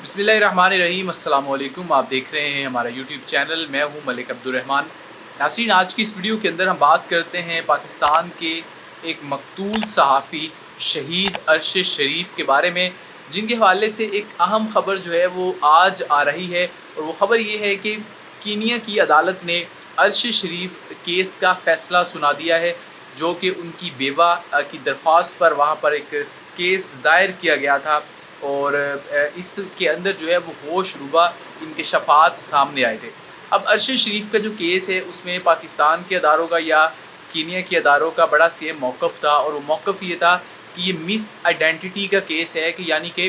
बिस्मिल्लाहिर्रहमानिर्रहीम अस्सलाम वालेकुम। आप देख रहे हैं हमारा यूट्यूब चैनल। मैं हूं मलिक अब्दुर्रहमान। नाज़रीन, आज की इस वीडियो के अंदर हम बात करते हैं पाकिस्तान के एक मकतूल सहाफ़ी शहीद अरशद शरीफ के बारे में, जिनके हवाले से एक अहम ख़बर जो है वो आज आ रही है। और वो ख़बर ये है कि कीनिया की अदालत ने अरशद शरीफ केस का फ़ैसला सुना दिया है, जो कि उनकी बेवा की दरख्वास्त पर वहाँ पर एक केस दायर किया गया था। और इसके अंदर जो है वो होशरुबा इंकशाफात सामने आए थे। अब अरशद शरीफ का जो केस है उसमें पाकिस्तान के अदारों का या कीनिया के अदारों का बड़ा सेम मौक़िफ़ था, और वो मौक़िफ़ ये था कि ये मिस आइडेंटिटी का केस है, कि यानी कि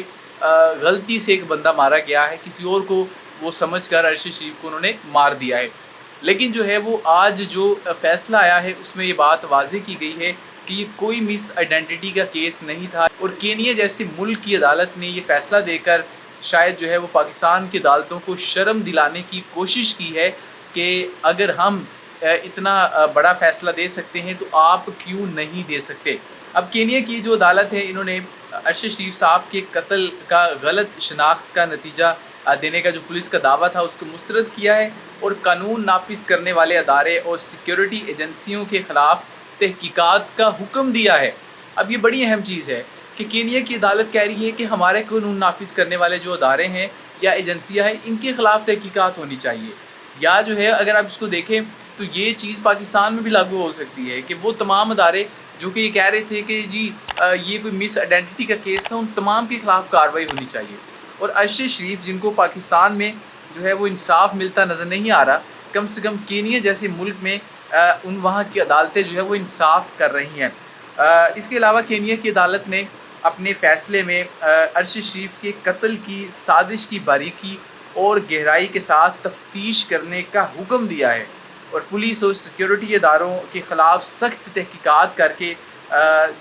गलती से एक बंदा मारा गया है, किसी और को वो समझकर अरशद शरीफ को उन्होंने मार दिया है। लेकिन जो है वो आज जो फ़ैसला आया है उसमें ये बात वाज़ेह की गई है कि ये कोई मिस आइडेंटिटी का केस नहीं था। और केनिया जैसे मुल्क की अदालत ने ये फ़ैसला देकर शायद जो है वो पाकिस्तान की अदालतों को शर्म दिलाने की कोशिश की है कि अगर हम इतना बड़ा फ़ैसला दे सकते हैं तो आप क्यों नहीं दे सकते। अब केनिया की जो अदालत है, इन्होंने अरशद शरीफ साहब के कत्ल का गलत शनाख्त का नतीजा देने का जो पुलिस का दावा था उसको मुस्तरद किया है, और कानून नाफिज करने वाले अदारे और सिक्योरिटी एजेंसियों के ख़िलाफ़ तहकीकात का हुक्म दिया है। अब ये बड़ी अहम चीज़ है कि केनिया की अदालत कह रही है कि हमारे कानून नाफिज करने वाले जो अदारे हैं या एजेंसियाँ हैं, इनके ख़िलाफ़ तहकीकात होनी चाहिए। या जो है अगर आप इसको देखें तो ये चीज़ पाकिस्तान में भी लागू हो सकती है कि वो तमाम अदारे जो कि ये कह रहे थे कि जी ये कोई मिस आइडेंटिटी का केस था, उन तमाम के ख़िलाफ़ कार्रवाई होनी चाहिए। और अरशद शरीफ, जिनको पाकिस्तान में जो है वो इंसाफ मिलता नज़र नहीं आ रहा, कम से कम केनिया जैसे मुल्क में उन वहाँ की अदालतें जो है वो इंसाफ कर रही हैं। इसके अलावा केनिया की अदालत ने अपने फ़ैसले में अरशद शरीफ के कत्ल की साजिश की बारीकी और गहराई के साथ तफ्तीश करने का हुक्म दिया है, और पुलिस और सिक्योरिटी इदारों के ख़िलाफ़ सख्त तहकीकात करके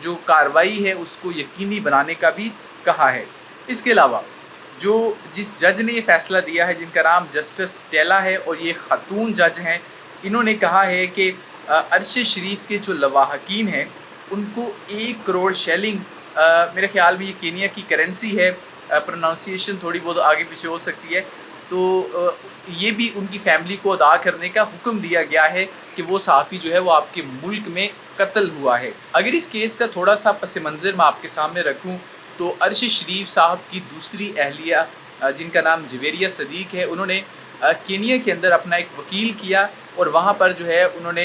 जो कार्रवाई है उसको यकीनी बनाने का भी कहा है। इसके अलावा जिस जज ने ये फ़ैसला दिया है, जिनका नाम जस्टिस स्टेला है और ये ख़ातून जज हैं, इन्होंने कहा है कि अरशद शरीफ के जो लवाहकीन हैं उनको 1 करोड़ शेलिंग, मेरे ख़्याल में ये केनिया की करेंसी है, प्रोनाउंसिएशन थोड़ी बहुत आगे पीछे हो सकती है, तो ये भी उनकी फ़ैमिली को अदा करने का हुक्म दिया गया है कि वो सहाफ़ी जो है वो आपके मुल्क में कत्ल हुआ है। अगर इस केस का थोड़ा सा पस मंज़र मैं आपके सामने रखूँ तो अरशद शरीफ साहब की दूसरी अहलिया, जिनका नाम जवेरिया सदीक है, उन्होंने केनिया के अंदर अपना एक वकील किया, और वहाँ पर जो है उन्होंने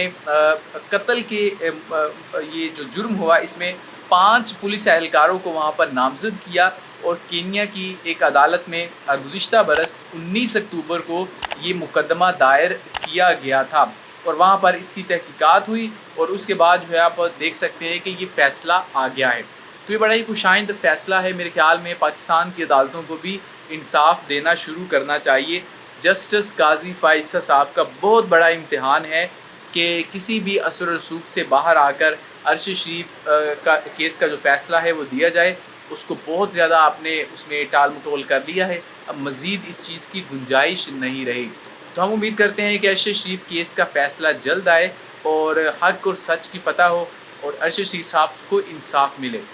कत्ल के ये जो जुर्म हुआ इसमें 5 पुलिस एहलकारों को वहाँ पर नामज़द किया, और केनिया की एक अदालत में गुज़िश्ता बरस 19 अक्टूबर को ये मुकदमा दायर किया गया था, और वहाँ पर इसकी तहकीकात हुई, और उसके बाद जो है आप देख सकते हैं कि ये फ़ैसला आ गया है। तो ये बड़ा ही खुशाइंद फ़ैसला है। मेरे ख़्याल में पाकिस्तान की अदालतों को भी इंसाफ देना शुरू करना चाहिए। जस्टिस काजी फ़ाइज़ साहब का बहुत बड़ा इम्तिहान है कि किसी भी असर रसूख से बाहर आकर अरशद शरीफ का केस का जो फ़ैसला है वो दिया जाए। उसको बहुत ज़्यादा आपने उसमें टाल मटोल कर लिया है, अब मज़ीद इस चीज़ की गुंजाइश नहीं रही। तो हम उम्मीद करते हैं कि अरशद शरीफ केस का फ़ैसला जल्द आए और हक़ और सच की फ़तह हो, और अरशद शरीफ साहब को इंसाफ मिले।